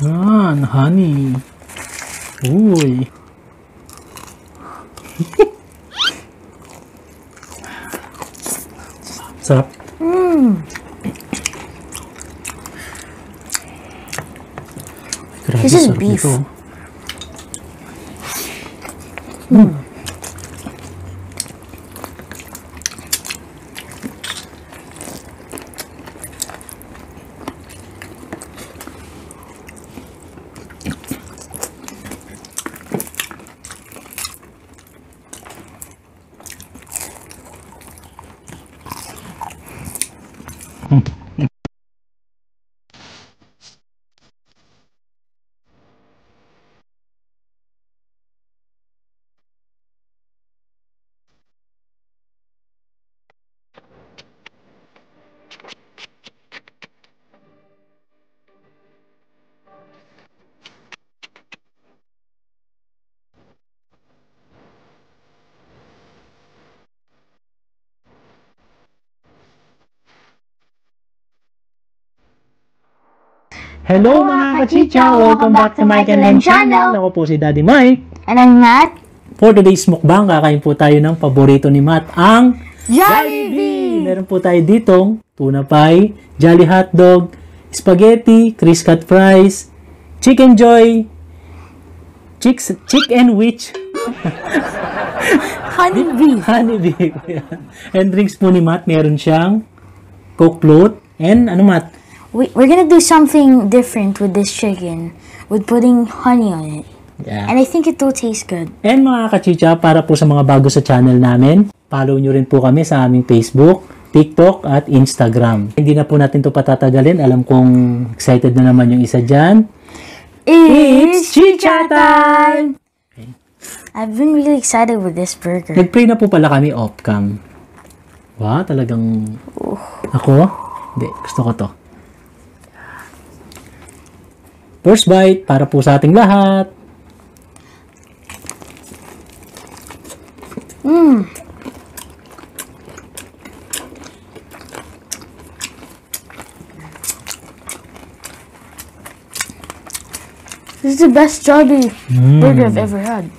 Yan, honey. Uy. Sarap. Grabe, This is sarap beef. nito. Hello mga kachicha! Welcome back to my channel! Ako po si Daddy Mike. And I'm Matt. For today's mukbang, kakain po tayo ng paborito ni Matt, ang Jollibee! Meron po tayo ditong tuna pie, Jolly Hotdog, spaghetti, Crisp cut fries, Chicken Joy, Chicken Witch, Honeybee. Honeybee. And drinks po ni Matt, meron siyang Coke float, and ano Matt? We're gonna do something different with this chicken, with putting honey on it. Yeah. And I think it will taste good. And mga kachicha, para po sa mga bago sa channel namin, follow nyo rin po kami sa aming Facebook, TikTok, at Instagram. Hindi na po natin to patatagalin. Alam kong excited na naman yung isa dyan. It's Chicha time! I've been really excited with this burger. Nag-pray na po pala kami off-cam. Wow, talagang... Ako? Hindi, gusto ko to. First bite, para po sa ating lahat. This is the best Jollibee burger I've ever had.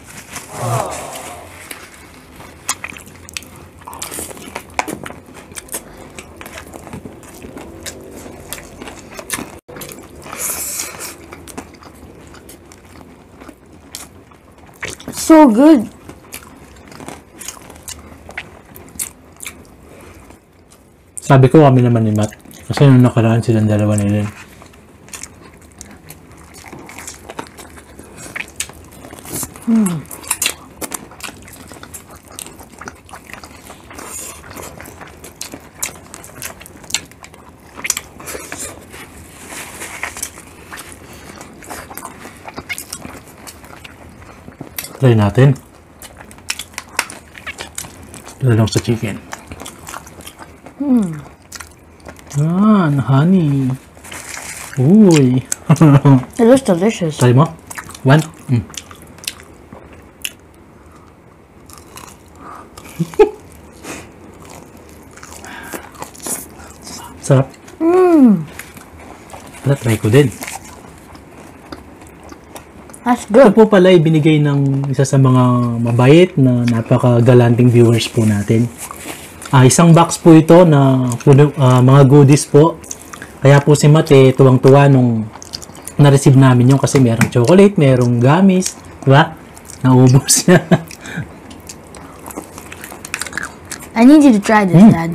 So good. Sabi ko kami naman ni Matt. Kasi nung nakaraan silang dalawa nila. Try natin. Ito lang sa chicken. Yan, honey. Uy. It looks delicious. Try mo? One. Sarap. Try ko din. That's Ito good. po pala ay binigay ng isa sa mga mabait na napakagalanting viewers po natin. Isang box po ito na mga goodies po. Kaya po si Matt tuwang-tuwa nung na-receive namin yung kasi merong chocolate, merong gummies, diba? Naubos niya. I need you to try this, Dad.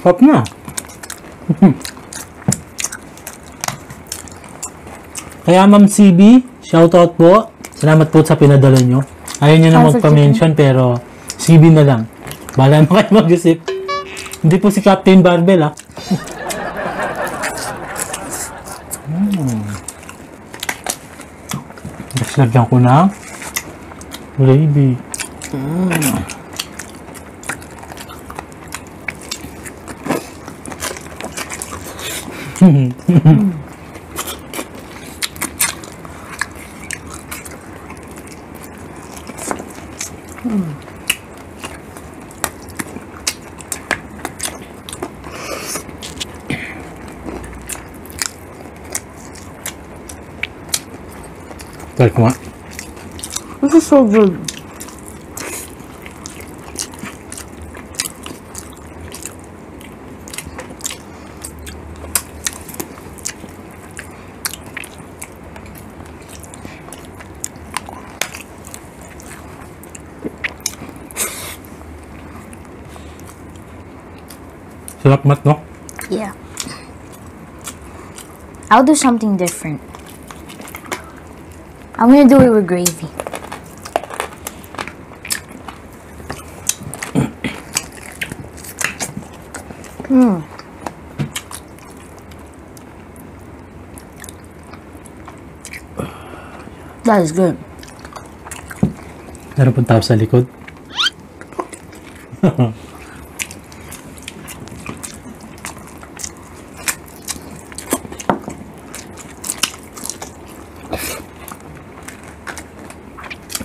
Pop na. Kaya Ma'am CB, shoutout po. Salamat po sa pinadala nyo. Ayaw nyo na magpa-mention pero CB na lang. Bala mo kayo mag-isip. Hindi po si Captain Barbell Lagyan ko na gravy. Try ko nga. This is so good. Sarap mat, no? Yeah. I'll do something different. I'm gonna do it with gravy. That is good. Meron pong tao sa likod.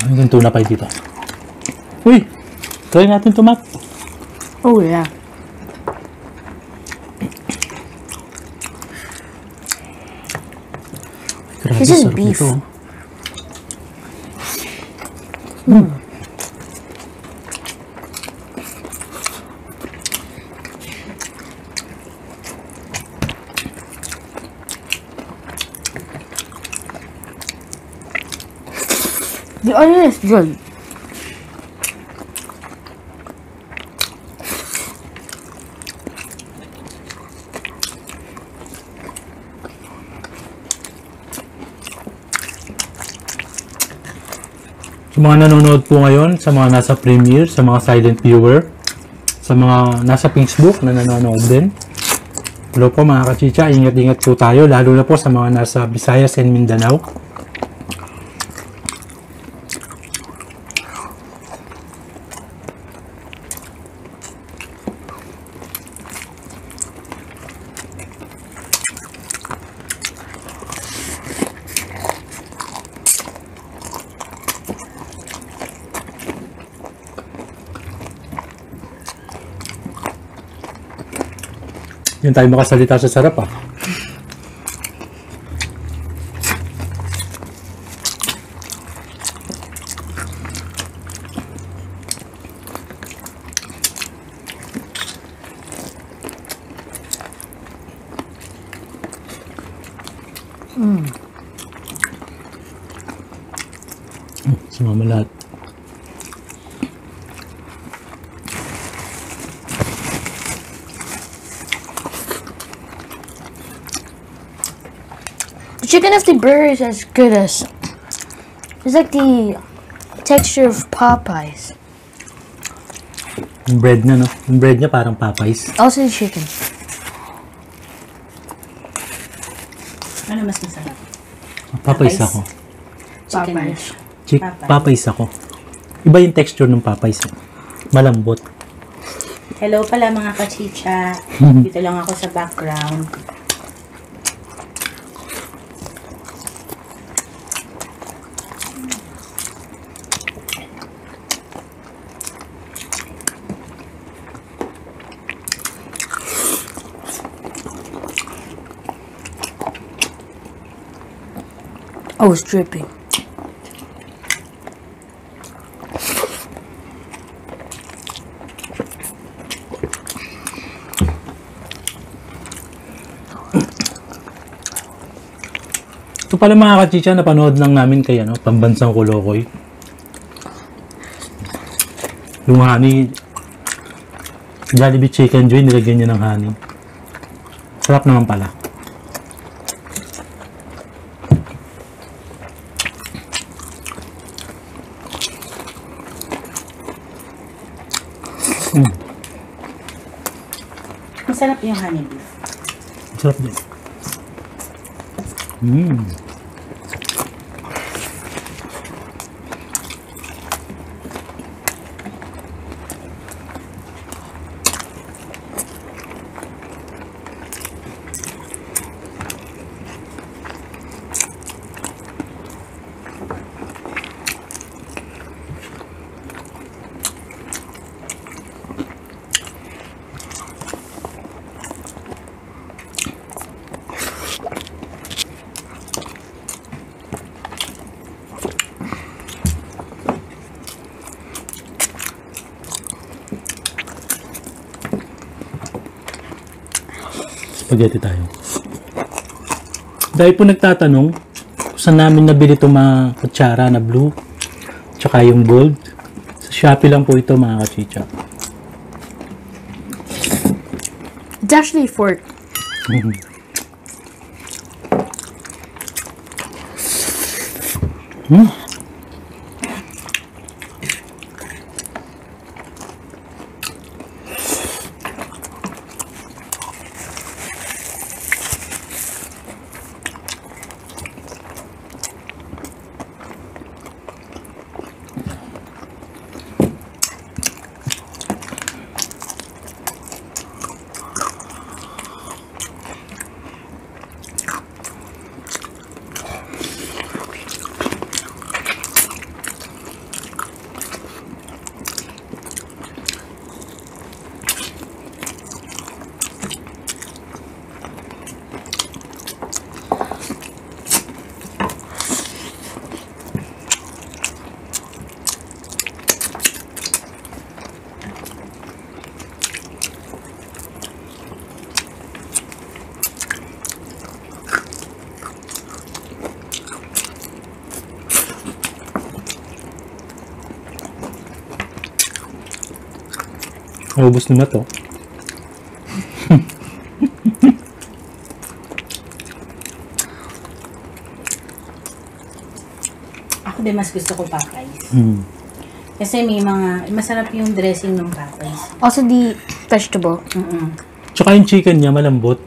Hanggang tuna pa dito. Uy! Try natin ito, Matt. Oh yeah. Grabe, This is sarap beef. nito. The onion is good. Sa mga nanonood po ngayon, sa mga nasa premiere, sa mga silent viewer, sa mga nasa Facebook na nanonood din. Hello po mga kachicha, ingat-ingat po tayo, lalo na po sa mga nasa Visayas and Mindanao. Yun tayo makasalita sa sarap ah. Sumama lahat. The chicken of the burger is as good as... It's like the texture of Popeyes. Yung bread na, no? Yung bread niya parang Popeyes. Also the chicken. Ano mas masarap? Popeyes Popeyes? ako. Chicken Popeyes. Popeyes. Popeyes ako. Iba yung texture ng Popeyes. Malambot. Hello pala mga kachicha. Dito lang ako sa background. Oh, it's dripping. Ito pala mga kachicha, napanood lang namin kay ano, Pambansang Kulokoy. Yung honey, Jollibee Chicken Joy, nilagyan niya ng honey. Sarap naman pala. Masarap yung honey beef. Sarap din. Spaghetti tayo. Dahil po nagtatanong kung saan namin nabili itong mga kutsara na blue tsaka yung gold. Sa Shopee lang po ito mga kachicha. It's actually a fork. Ubus na to. Ako din mas gusto ko Popeyes. Kasi may mga, masarap yung dressing ng Popeyes. Also the vegetable. Tsaka yung chicken niya malambot.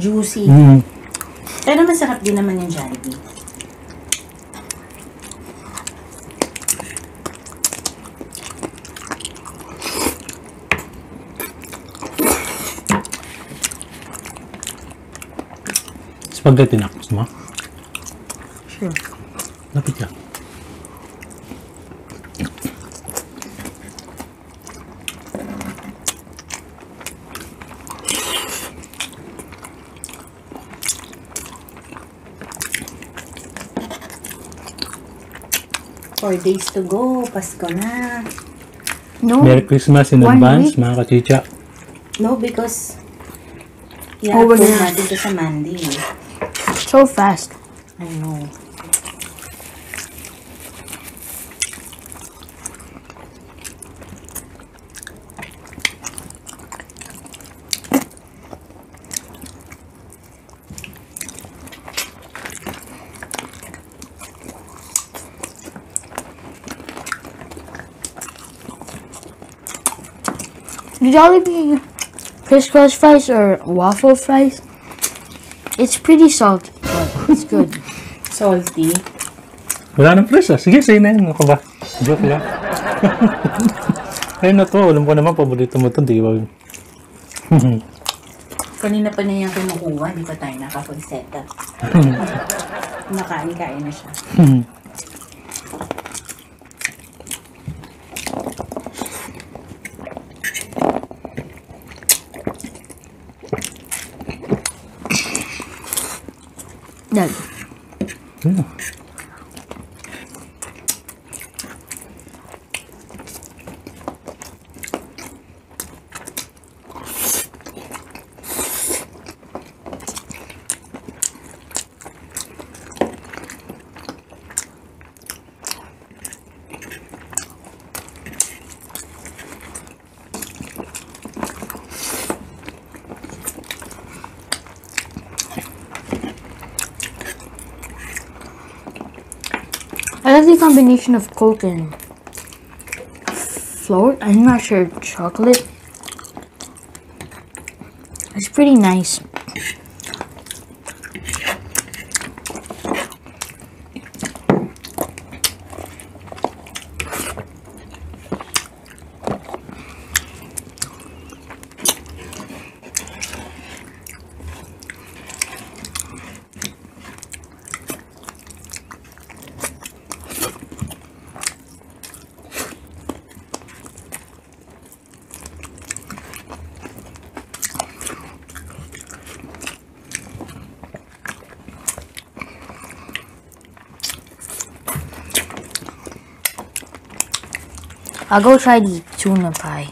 Juicy. Pero masarap din naman yung Jollibee. Spaghetti na. Gusto mo? Sure. Lapit ka. Four days to go. Pasko na. No. Merry Christmas in 1 advance, week? mga kachicha. No, because Oh, we're i-upload gonna- natin to sa Monday. So fast. I know. The Jollibee crisscross fries or waffle fries, it's pretty salty, but it's good. Salty. Wala nang presa. Sige, say na yun. Ako ba? Joke lang. Ayun na to. Alam ko naman, paborito mo ito. Di ba? Kanina pa niya yung kinukuha. Di pa tayo nakapag-set up. Nakain-kain na siya. Done. I like the combination of Coke and float. I'm not sure, chocolate. It's pretty nice. I'll go try the tuna pie.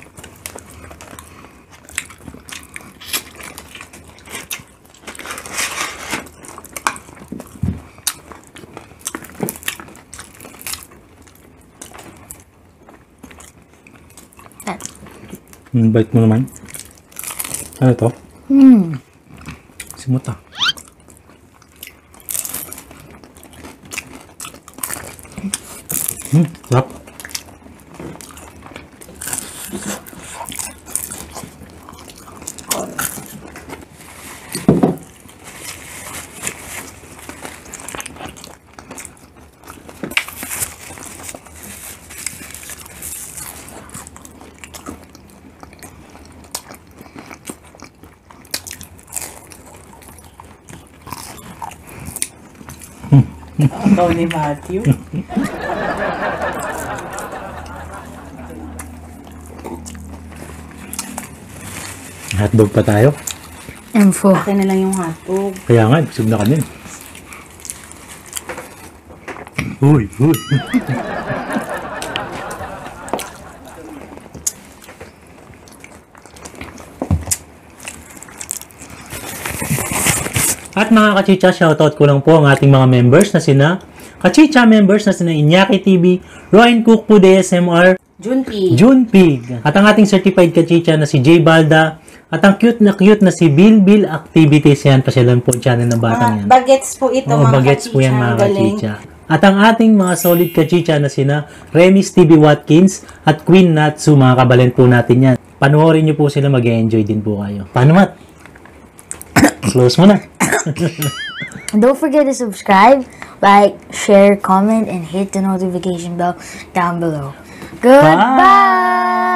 Bait mo naman. Ano to? Simot ah. Sarap. Ikaw ni Matthew. Hotdog pa tayo. I'm full. Akin na lang yung hotdog. Kaya nga, busog na kami. Uy, uy. At mga kachicha, shoutout ko lang po ang ating mga members na sina Kachicha members na sina Iñaki TV, Rowan Cook po DSMR, Junpig. June Pig, at ang ating certified kachicha na si Jay Balda, at ang cute na si Bill Bill Activities. Yan, pasyalan po ang channel ng batang yan. Bagets po ito, Oo, mga bagets po yan, mga Galing. kachicha. At ang ating mga solid kachicha na sina Remis TV Watkins at Queen Natsu, mga kabalent po natin yan. Panoorin nyo po sila, mag-enjoy din po kayo. Paano, Mat? Close mo na. Don't forget to subscribe, like, share, comment, and hit the notification bell down below. Goodbye!